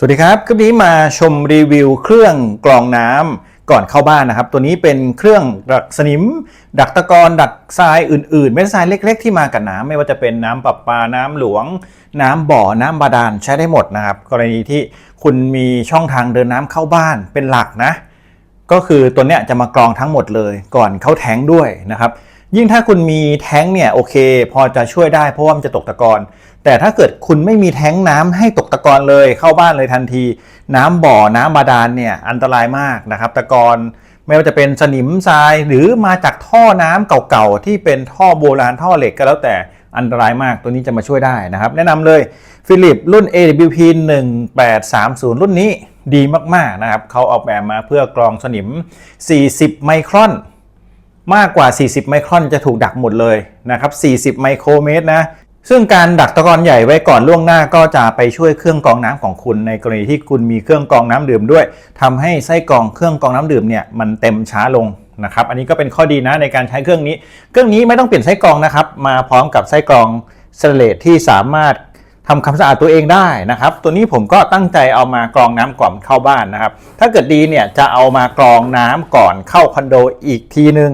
สวัสดีครับคลิปนี้มาชมรีวิวเครื่องกรองน้ำก่อนเข้าบ้านนะครับตัวนี้เป็นเครื่องดักสนิมดักตะกอนดักทรายอื่นๆเม็ดทรายเล็กๆที่มากับน้ำไม่ว่าจะเป็นน้ำประปาน้ำหลวงน้ำบ่อน้ำบาดาลใช้ได้หมดนะครับกรณีที่คุณมีช่องทางเดินน้ำเข้าบ้านเป็นหลักนะก็คือตัวเนี้ยจะมากรองทั้งหมดเลยก่อนเข้าแท้งด้วยนะครับยิ่งถ้าคุณมีแท้งเนี่ยโอเคพอจะช่วยได้เพราะว่ามันจะตกตะกอนแต่ถ้าเกิดคุณไม่มีแท้งน้ำให้ตกตะกอนเลยเข้าบ้านเลยทันทีน้ำบ่อน้ำบาดาลเนี่ยอันตรายมากนะครับตะกอนไม่ว่าจะเป็นสนิมทรายหรือมาจากท่อน้ำเก่าๆที่เป็นท่อโบราณท่อเหล็กก็แล้วแต่อันตรายมากตัวนี้จะมาช่วยได้นะครับแนะนำเลยฟิลิปรุ่น AWP 1830 รุ่นนี้ดีมากๆนะครับเขาออกแบบมาเพื่อกรองสนิม40ไมครอนมากกว่า40ไมครอนจะถูกดักหมดเลยนะครับ40ไมโครเมตรนะซึ่งการดักตะกอนใหญ่ไว้ก่อนล่วงหน้าก็จะไปช่วยเครื่องกรองน้ำของคุณในกรณีที่คุณมีเครื่องกรองน้ำดื่มด้วยทำให้ไส้กรองเครื่องกรองน้ำดื่มเนี่ยมันเต็มช้าลงนะครับอันนี้ก็เป็นข้อดีนะในการใช้เครื่องนี้ไม่ต้องเปลี่ยนไส้กรองนะครับมาพร้อมกับไส้กรองสเตนเลสที่สามารถทำความสะอาดตัวเองได้นะครับตัวนี้ผมก็ตั้งใจเอามากรองน้ำก่อนเข้าบ้านนะครับถ้าเกิดดีเนี่ยจะเอามากรองน้ำก่อนเข้าคอนโดอีกทีนึง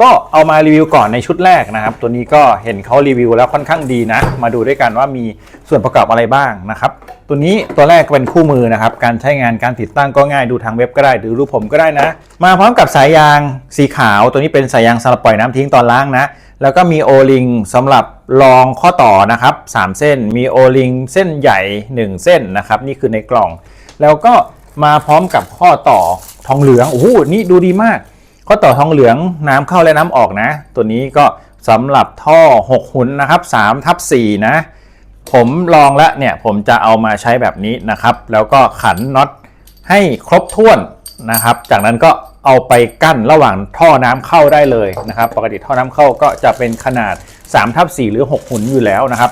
ก็เอามารีวิวก่อนในชุดแรกนะครับตัวนี้ก็เห็นเขารีวิวแล้วค่อนข้างดีนะมาดูด้วยกันว่ามีส่วนประกอบอะไรบ้างนะครับตัวนี้ตัวแรกเป็นคู่มือนะครับการใช้งานการติดตั้งก็ง่ายดูทางเว็บก็ได้หรือรูปผมก็ได้นะมาพร้อมกับสายยางสีขาวตัวนี้เป็นสายยางสำหรับปล่อยน้ำทิ้งตอนล้างนะแล้วก็มีโอลิงสำหรับรองข้อต่อนะครับ3เส้นมีโอลิงเส้นใหญ่1เส้นนะครับนี่คือในกล่องแล้วก็มาพร้อมกับข้อต่อทองเหลืองโอ้โหนี่ดูดีมากข้อต่อทองเหลืองน้ำเข้าและน้ำออกนะตัวนี้ก็สำหรับท่อ6หุ่นนะครับ3/4นะผมลองแล้วเนี่ยผมจะเอามาใช้แบบนี้นะครับแล้วก็ขันน็อตให้ครบถ้วนนะครับจากนั้นก็เอาไปกั้นระหว่างท่อน้ำเข้าได้เลยนะครับปกติท่อน้ำเข้าก็จะเป็นขนาด3/4หรือ6หุ่นอยู่แล้วนะครับ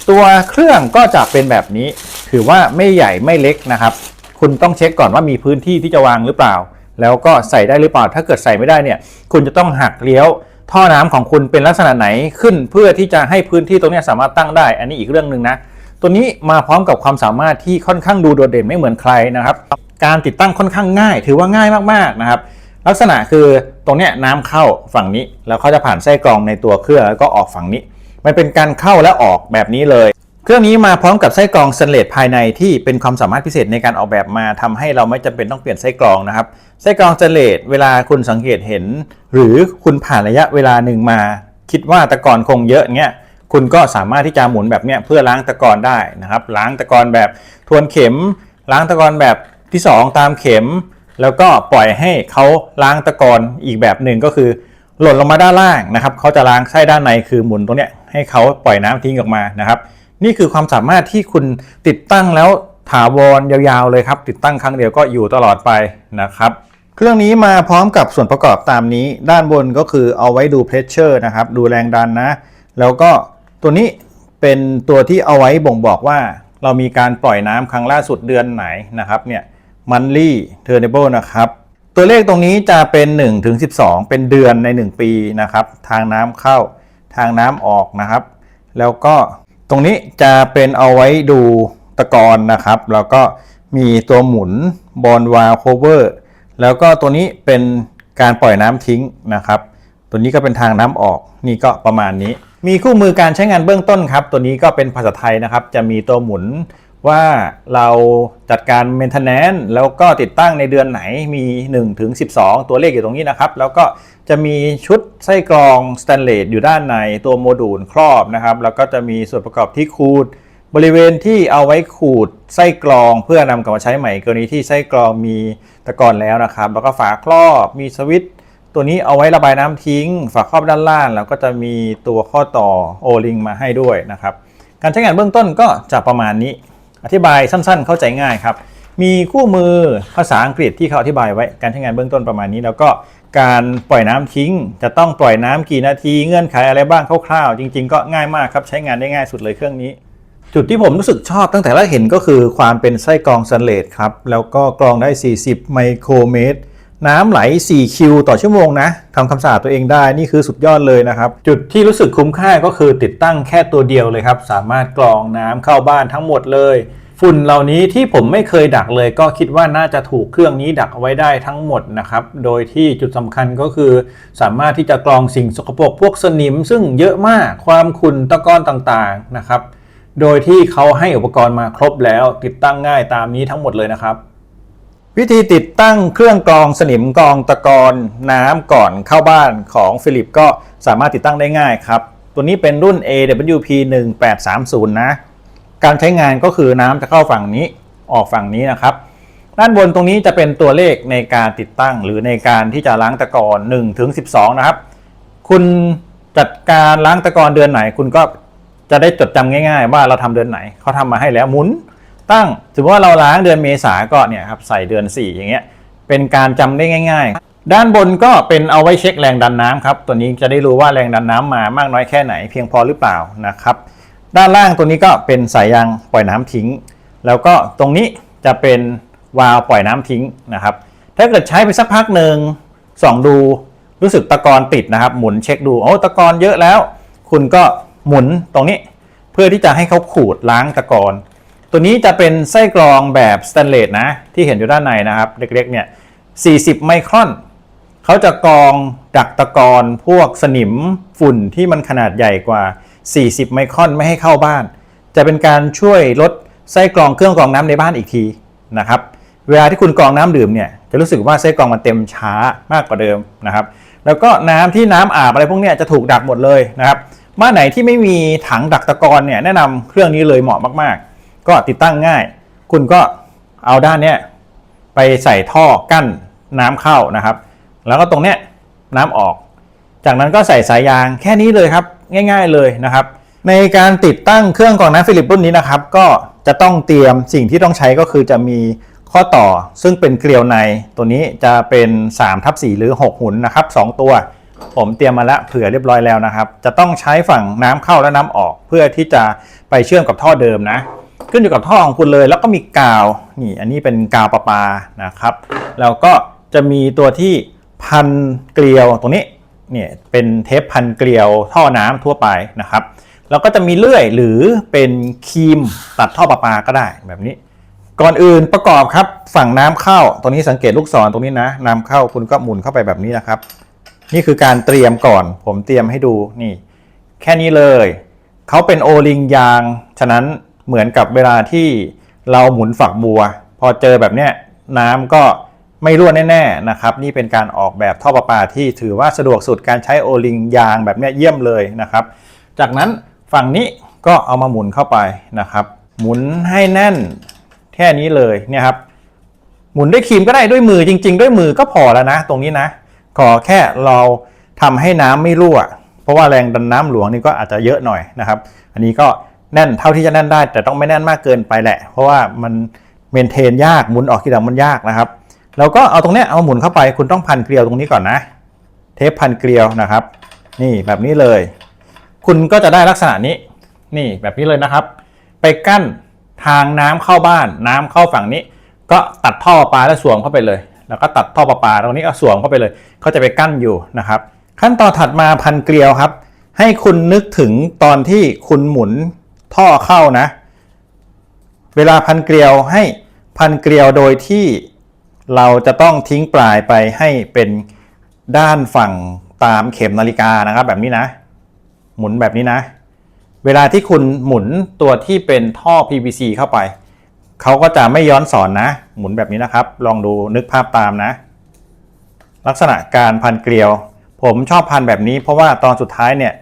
ตัวเครื่องก็จะเป็นแบบนี้ถือว่าไม่ใหญ่ไม่เล็กนะครับคุณต้องเช็คก่อนว่ามีพื้นที่ที่จะวางหรือเปล่าแล้วก็ใส่ได้หรือเปล่าถ้าเกิดใส่ไม่ได้เนี่ยคุณจะต้องหักเลี้ยวท่อน้ำของคุณเป็นลักษณะไหนขึ้นเพื่อที่จะให้พื้นที่ตรงนี้สามารถตั้งได้อันนี้อีกเรื่องหนึ่งนะตัวนี้มาพร้อมกับความสามารถที่ค่อนข้างดูโดดเด่นไม่เหมือนใครนะครับการติดตั้งค่อนข้างง่ายถือว่าง่ายมากๆนะครับลักษณะคือตรงนี้น้ำเข้าฝั่งนี้แล้วเขาจะผ่านไส้กรองในตัวเครื่องแล้วก็ออกฝั่งนี้มันเป็นการเข้าและออกแบบนี้เลยเครื่องนี้มาพร้อมกับไส้กรองสเตนเลสภายในที่เป็นความสามารถพิเศษในการออกแบบมาทำให้เราไม่จำเป็นต้องเปลี่ยนไส้กรองนะครับไส้กรองสเตนเลสเวลาคุณสังเกตเห็นหรือคุณผ่านระยะเวลาหนึ่งมาคิดว่าตะกอนคงเยอะเงี้ยคุณก็สามารถที่จะหมุนแบบเนี้ยเพื่อล้างตะกอนได้นะครับล้างตะกอนแบบทวนเข็มล้างตะกอนแบบที่2ตามเข็มแล้วก็ปล่อยให้เขาล้างตะกอนอีกแบบหนึ่งก็คือหล่นลงมาด้านล่างนะครับเขาจะล้างไส้ด้านในคือหมุนตรงเนี้ยให้เขาปล่อยน้ำทิ้งออกมานะครับนี่คือความสามารถที่คุณติดตั้งแล้วถาวรยาวๆเลยครับติดตั้งครั้งเดียวก็อยู่ตลอดไปนะครับเครื่องนี้มาพร้อมกับส่วนประกอบตามนี้ด้านบนก็คือเอาไว้ดูเพรสเชอร์นะครับดูแรงดันนะแล้วก็ตัวนี้เป็นตัวที่เอาไว้บ่งบอกว่าเรามีการปล่อยน้ำครั้งล่าสุดเดือนไหนนะครับเนี่ยmonthly turnable นะครับตัวเลขตรงนี้จะเป็น1 ถึง 12เป็นเดือนใน1ปีนะครับทางน้ำเข้าทางน้ำออกนะครับแล้วก็ตรงนี้จะเป็นเอาไว้ดูตะกอนนะครับแล้วก็มีตัวหมุนบอลวาล์วโคเวอร์แล้วก็ตัวนี้เป็นการปล่อยน้ำทิ้งนะครับตัวนี้ก็เป็นทางน้ำออกนี่ก็ประมาณนี้มีคู่มือการใช้งานเบื้องต้นครับตัวนี้ก็เป็นภาษาไทยนะครับจะมีตัวหมุนว่าเราจัดการ maintenance แล้วก็ติดตั้งในเดือนไหนมี1 ถึง 12ตัวเลขอยู่ตรงนี้นะครับแล้วก็จะมีชุดไส้กรองสแตนเลสอยู่ด้านในตัวโมดูลครอบนะครับแล้วก็จะมีส่วนประกอบที่ขูดบริเวณที่เอาไว้ขูดไส้กรองเพื่อนำกลับมาใช้ใหม่กรณีที่ไส้กรองมีตะกอนแล้วนะครับแล้วก็ฝาครอบมีสวิตช์ตัวนี้เอาไว้ระบายน้ำทิ้งฝาครอบด้านล่างแล้วก็จะมีตัวข้อต่อโอลิงมาให้ด้วยนะครับการใช้งานเบื้องต้นก็จะประมาณนี้อธิบายสั้นๆเข้าใจง่ายครับมีคู่มือภาษาอังกฤษที่เขาอธิบายไว้การใช้งานเบื้องต้นประมาณนี้แล้วก็การปล่อยน้ำทิ้งจะต้องปล่อยน้ำกี่นาทีเงื่อนไขอะไรบ้างคร่าวๆจริงๆก็ง่ายมากครับใช้งานได้ง่ายสุดเลยเครื่องนี้จุดที่ผมรู้สึกชอบตั้งแต่แรกเห็นก็คือความเป็นไส้กรองสแตนเลสครับแล้วก็กรองได้40ไมโครเมตรน้ำไหล4คิวต่อชั่วโมงนะทำความสะอาดตัวเองได้นี่คือสุดยอดเลยนะครับจุดที่รู้สึกคุ้มค่าก็คือติดตั้งแค่ตัวเดียวเลยครับสามารถกรองน้ำเข้าบ้านทั้งหมดเลย ฝุ่นเหล่านี้ที่ผมไม่เคยดักเลยก็คิดว่าน่าจะถูกเครื่องนี้ดักเอาไว้ได้ทั้งหมดนะครับโดยที่จุดสำคัญก็คือสามารถที่จะกรองสิ่งสกปรกพวกสนิมซึ่งเยอะมากความขุ่นตะกอนต่างๆนะครับโดยที่เขาให้อุปกรณ์มาครบแล้วติดตั้งง่ายตามนี้ทั้งหมดเลยนะครับวิธีติดตั้งเครื่องกรองสนิมกรองตะกอนน้ำก่อนเข้าบ้านของฟิลิปก็สามารถติดตั้งได้ง่ายครับตัวนี้เป็นรุ่น AWP 1830นะการใช้งานก็คือน้ำจะเข้าฝั่งนี้ออกฝั่งนี้นะครับด้านบนตรงนี้จะเป็นตัวเลขในการติดตั้งหรือในการที่จะล้างตะกอน1 ถึง 12นะครับคุณจัดการล้างตะกอนเดือนไหนคุณก็จะได้จดจำง่ายๆว่าเราทำเดือนไหนเขาทำมาให้แล้วหมุนตั้งถือว่าเราล้างเดือนเมษาก็เนี่ยครับใส่เดือน4อย่างเงี้ยเป็นการจำได้ง่ายๆด้านบนก็เป็นเอาไว้เช็คแรงดันน้ำครับตัวนี้จะได้รู้ว่าแรงดันน้ำมามากน้อยแค่ไหนเพียงพอหรือเปล่านะครับด้านล่างตัวนี้ก็เป็นสายยางปล่อยน้ำทิ้งแล้วก็ตรงนี้จะเป็นวาล์วปล่อยน้ำทิ้งนะครับถ้าเกิดใช้ไปสักพักหนึ่งส่องดูรู้สึกตะกอนติดนะครับหมุนเช็คดูโอ้ตะกอนเยอะแล้วคุณก็หมุนตรงนี้เพื่อที่จะให้เขาขูดล้างตะกอนตัวนี้จะเป็นไส้กรองแบบสแตนเลสนะที่เห็นอยู่ด้านในนะครับเล็กๆเนี่ย40ไมครอนเขาจะกรองดักตะกอนพวกสนิมฝุ่นที่มันขนาดใหญ่กว่า40ไมครอนไม่ให้เข้าบ้านจะเป็นการช่วยลดไส้กรองเครื่องกรองน้ำในบ้านอีกทีนะครับเวลาที่คุณกรองน้ำดื่มเนี่ยจะรู้สึกว่าไส้กรองมันเต็มช้ามากกว่าเดิมนะครับแล้วก็น้ำที่น้ำอาบอะไรพวกนี้จะถูกดักหมดเลยนะครับบ้านไหนที่ไม่มีถังดักตะกอนเนี่ยแนะนำเครื่องนี้เลยเหมาะมากๆก็ติดตั้งง่ายคุณก็เอาด้านเนี้ยไปใส่ท่อกั้นน้ำเข้านะครับแล้วก็ตรงเนี้ยน้ำออกจากนั้นก็ใส่สายยางแค่นี้เลยครับง่ายๆเลยนะครับในการติดตั้งเครื่องกรองน้ำฟิลิปรุ่นนี้นะครับก็จะต้องเตรียมสิ่งที่ต้องใช้ก็คือจะมีข้อต่อซึ่งเป็นเกลียวในตัวนี้จะเป็น3/4หรือ6หุ่นนะครับ2ตัวผมเตรียมมาแล้วเผื่อเรียบร้อยแล้วนะครับจะต้องใช้ฝั่งน้ำเข้าและน้ำออกเพื่อที่จะไปเชื่อมกับท่อเดิมนะขึ้นอยู่กับท่อของคุณเลยแล้วก็มีกาวนี่อันนี้เป็นกาวประปานะครับแล้วก็จะมีตัวที่พันเกลียวตรงนี้เนี่ยเป็นเทปพันเกลียวท่อน้ำทั่วไปนะครับแล้วก็จะมีเลื่อยหรือเป็นครีมตัดท่อประปาก็ได้แบบนี้ก่อนอื่นประกอบครับฝั่งน้ำเข้าตรงนี้สังเกตลูกศรตรงนี้นะน้ำเข้าคุณก็หมุนเข้าไปแบบนี้นะครับนี่คือการเตรียมก่อนผมเตรียมให้ดูนี่แค่นี้เลยเขาเป็นโอลิงยางฉะนั้นเหมือนกับเวลาที่เราหมุนฝักบัวพอเจอแบบเนี้ยน้ำก็ไม่รั่วแน่ๆนะครับนี่เป็นการออกแบบท่อประปาที่ถือว่าสะดวกสุดการใช้โอลิงยางแบบเนี้ยเยี่ยมเลยนะครับจากนั้นฝั่งนี้ก็เอามาหมุนเข้าไปนะครับหมุนให้แน่นแค่นี้เลยเนี่ยครับหมุนด้วยครีมก็ได้ด้วยมือจริงๆด้วยมือก็พอแล้วนะตรงนี้นะขอแค่เราทำให้น้ำไม่รั่วเพราะว่าแรงดันน้ำหลวงนี่ก็อาจจะเยอะหน่อยนะครับอันนี้ก็แน่นเท่าที่จะแน่นได้แต่ต้องไม่แน่นมากเกินไปแหละเพราะว่ามันเมนเทนยากหมุนออกทีหลังมันยากนะครับแล้วก็เอาตรงเนี้ยเอาหมุนเข้าไปคุณต้องพันเกลียวตรงนี้ก่อนนะเทปพันเกลียวนะครับนี่แบบนี้เลยคุณก็จะได้ลักษณะนี้นี่แบบนี้เลยนะครับไปกั้นทางน้ำเข้าบ้านน้ำเข้าฝั่งนี้ก็ตัดท่อประปาแล้วสวมเข้าไปเลยแล้วก็ตัดท่อประปาตรงนี้ก็สวมเข้าไปเลยเขาจะไปกั้นอยู่นะครับขั้นตอนถัดมาพันเกลียวครับให้คุณนึกถึงตอนที่คุณหมุนท่อเข้านะเวลาพันเกลียวให้พันเกลียวโดยที่เราจะต้องทิ้งปลายไปให้เป็นด้านฝั่งตามเข็มนาฬิกานะครับแบบนี้นะหมุนแบบนี้นะเวลาที่คุณหมุนตัวที่เป็นท่อ PVC เข้าไปเขาก็จะไม่ย้อนสอนนะหมุนแบบนี้นะครับลองดูนึกภาพตามนะลักษณะการพันเกลียวผมชอบพันแบบนี้เพราะว่าตอนสุดท้ายเนี่ย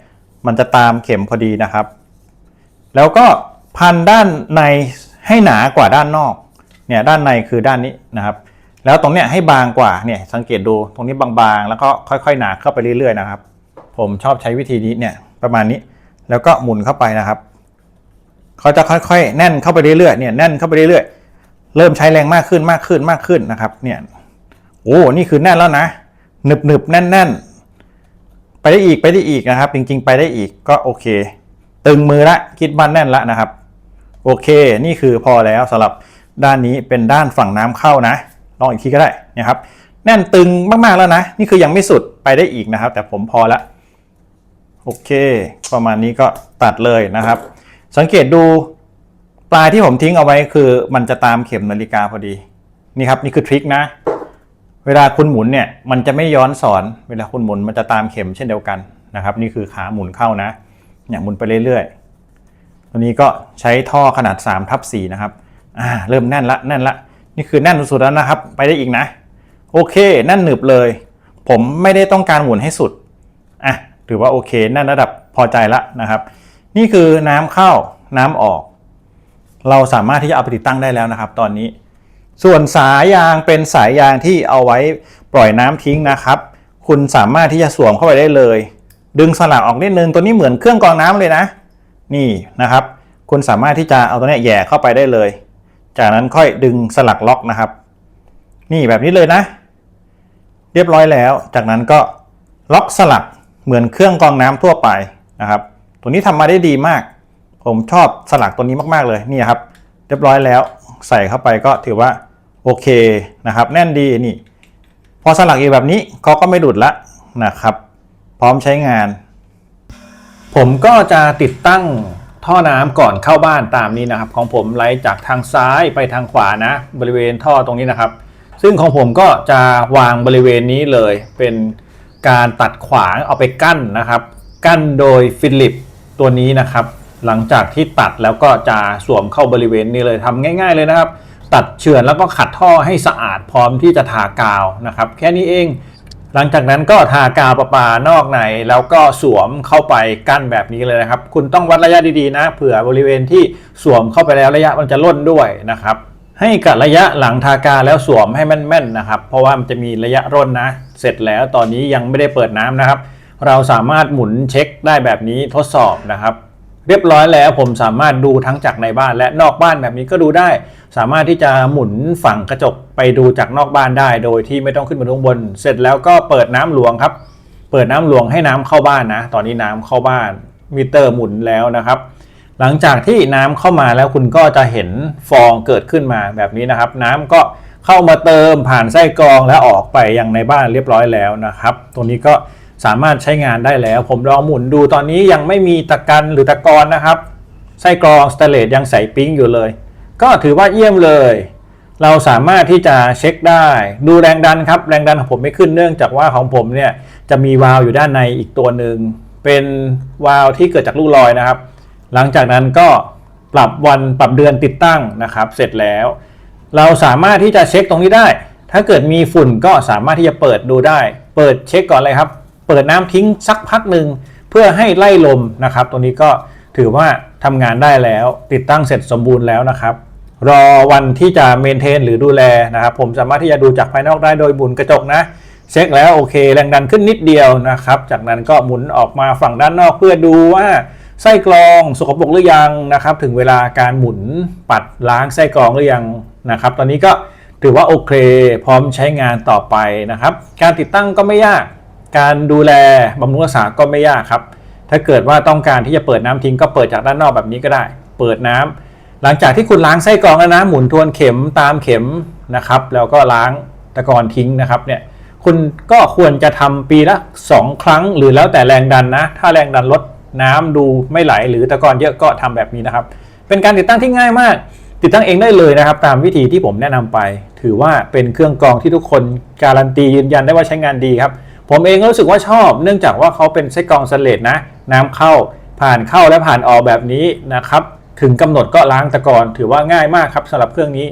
มันจะตามเข็มพอดีนะครับแล้วก็พันด้านในให้หนากว่าด้านนอกเนี่ยด้านในคือด้านนี้นะครับแล้วตรงเนี้ยให้บางกว่าเนี่ยสังเกตดูตรงนี้บางๆแล้วก็ค่อยๆหนาเข้าไปเรื่อยๆนะครับผมชอบใช้วิธีนี้เนี่ยประมาณนี้แล้วก็หมุนเข้าไปนะครับเขาจะค่อยๆแน่นเข้าไปเรื่อยๆเนี่ยแน่นเข้าไปเรื่อยๆเริ่มใช้แรงมากขึ้นนะครับเนี่ยโอ้นี่คือแน่นแล้วนะหนึบๆแน่นๆไปได้อีกนะครับจริงๆไปได้อีกก็โอเคตึงมือละคิดว่าแน่นละนะครับโอเคนี่คือพอแล้วสำหรับด้านนี้เป็นด้านฝั่งน้ำเข้านะลองอีกทีก็ได้นะครับแน่นตึงมากๆแล้วนะนี่คือยังไม่สุดไปได้อีกนะครับแต่ผมพอละโอเคประมาณนี้ก็ตัดเลยนะครับสังเกตดู ปลายที่ผมทิ้งเอาไว้คือมันจะตามเข็มนาฬิกาพอดีนี่ครับนี่คือทริคนะเวลาคุณหมุนเนี่ยมันจะไม่ย้อนสอนเวลาคุณหมุนมันจะตามเข็มเช่นเดียวกันนะครับนี่คือขาหมุนเข้านะเนี่ยหมุนไปเรื่อยๆตัวนี้ก็ใช้ท่อขนาด 3/4 นะครับเริ่มแน่นละนี่คือแน่นสุดๆแล้วนะครับไปได้อีกนะโอเคแน่นหนึบเลยผมไม่ได้ต้องการหมุนให้สุดถือว่าโอเคแน่นระดับพอใจละนะครับนี่คือน้ำเข้าน้ำออกเราสามารถที่จะเอาไปติดตั้งได้แล้วนะครับตอนนี้ส่วนสายยางเป็นสายยางที่เอาไว้ปล่อยน้ำทิ้งนะครับคุณสามารถที่จะสวมเข้าไปได้เลยดึงสลักออกนิดนึงตัวนี้เหมือนเครื่องกรองน้ำเลยนะนี่นะครับคุณสามารถที่จะเอาตัวนี้แหย่เข้าไปได้เลยจากนั้นค่อยดึงสลักล็อกนะครับนี่แบบนี้เลยนะเรียบร้อยแล้วจากนั้นก็ล็อกสลักเหมือนเครื่องกรองน้ำทั่วไปนะครับตัวนี้ทำมาได้ดีมากผมชอบสลักตัวนี้มากๆเลยนี่ครับเรียบร้อยแล้วใส่เข้าไปก็ถือว่าโอเคนะครับแน่นดีนี่พอสลักอีกแบบนี้เขาก็ไม่ดุดละนะครับพร้อมใช้งานผมก็จะติดตั้งท่อน้ำก่อนเข้าบ้านตามนี้นะครับของผมไล่จากทางซ้ายไปทางขวานะบริเวณท่อตรงนี้นะครับซึ่งของผมก็จะวางบริเวณนี้เลยเป็นการตัดขวางเอาไปกั้นนะครับกั้นโดยฟิลิปตัวนี้นะครับหลังจากที่ตัดแล้วก็จะสวมเข้าบริเวณนี้เลยทำง่ายๆเลยนะครับตัดเฉือนแล้วก็ขัดท่อให้สะอาดพร้อมที่จะทากาวนะครับแค่นี้เองหลังจากนั้นก็ทากาวประปานอกในแล้วก็สวมเข้าไปกั้นแบบนี้เลยนะครับคุณต้องวัดระยะดีๆนะเผื่อบริเวณที่สวมเข้าไปแล้วระยะมันจะล่นด้วยนะครับให้กับระยะหลังทากาวแล้วสวมให้แม่นๆนะครับเพราะว่ามันจะมีระยะร่นนะเสร็จแล้วตอนนี้ยังไม่ได้เปิดน้ำนะครับเราสามารถหมุนเช็คได้แบบนี้ทดสอบนะครับเรียบร้อยแล้วผมสามารถดูทั้งจากในบ้านและนอกบ้านแบบนี้ก็ดูได้สามารถที่จะหมุนฝั่งกระจกไปดูจากนอกบ้านได้โดยที่ไม่ต้องขึ้นมาข้างบนเสร็จแล้วก็เปิดน้ำหลวงครับเปิดน้ำหลวงให้น้ำเข้าบ้านนะตอนนี้น้ำเข้าบ้านมิเตอร์หมุนแล้วนะครับหลังจากที่น้ำเข้ามาแล้วคุณก็จะเห็นฟองเกิดขึ้นมาแบบนี้นะครับน้ำก็เข้ามาเติมผ่านไส้กรองและออกไปยังในบ้านเรียบร้อยแล้วนะครับตรงนี้ก็สามารถใช้งานได้แล้วผมลองหมุนดูตอนนี้ยังไม่มีตะกันหรือตะกอนนะครับไส้กรองสเตนเลสยังใส่ปิ๊งอยู่เลยก็ถือว่าเยี่ยมเลยเราสามารถที่จะเช็คได้ดูแรงดันครับแรงดันของผมไม่ขึ้นเนื่องจากว่าของผมเนี่ยจะมีวาล์วอยู่ด้านในอีกตัวหนึ่งเป็นวาล์วที่เกิดจากลูกลอยนะครับหลังจากนั้นก็ปรับวันปรับเดือนติดตั้งนะครับเสร็จแล้วเราสามารถที่จะเช็คตรงนี้ได้ถ้าเกิดมีฝุ่นก็สามารถที่จะเปิดดูได้เปิดเช็คก่อนเลยครับเปิดน้ำทิ้งสักพักหนึ่งเพื่อให้ไล่ลมนะครับตรงนี้ก็ถือว่าทำงานได้แล้วติดตั้งเสร็จสมบูรณ์แล้วนะครับรอวันที่จะเมนเทนหรือดูแลนะครับผมสามารถที่จะดูจากภายนอกได้โดยหมุนกระจกนะเช็คแล้วโอเคแรงดันขึ้นนิดเดียวนะครับจากนั้นก็หมุนออกมาฝั่งด้านนอกเพื่อดูว่าไส้กรองสกปรกหรือยังนะครับถึงเวลาการหมุนปัดล้างไส้กรองหรือยังนะครับตอนนี้ก็ถือว่าโอเคพร้อมใช้งานต่อไปนะครับการติดตั้งก็ไม่ยากการดูแลบำรุงรักษาก็ไม่ยากครับถ้าเกิดว่าต้องการที่จะเปิดน้ำทิ้งก็เปิดจากด้านนอกแบบนี้ก็ได้เปิดน้ำหลังจากที่คุณล้างไส้กรองแล้วนะหมุนทวนเข็มตามเข็มนะครับแล้วก็ล้างตะกอนทิ้งนะครับเนี่ยคุณก็ควรจะทำปีละ2ครั้งหรือแล้วแต่แรงดันนะถ้าแรงดันลดน้ำดูไม่ไหลหรือตะกอนเยอะก็ทำแบบนี้นะครับเป็นการติดตั้งที่ง่ายมากติดตั้งเองได้เลยนะครับตามวิธีที่ผมแนะนำไปถือว่าเป็นเครื่องกรองที่ทุกคนการันตียืนยันได้ว่าใช้งานดีครับผมเองก็รู้สึกว่าชอบเนื่องจากว่าเขาเป็นไส้กรองสแตนเลสนะน้ำเข้าผ่านเข้าและผ่านออกแบบนี้นะครับถึงกำหนดก็ล้างตะกอนถือว่าง่ายมากครับสำหรับเครื่องนี้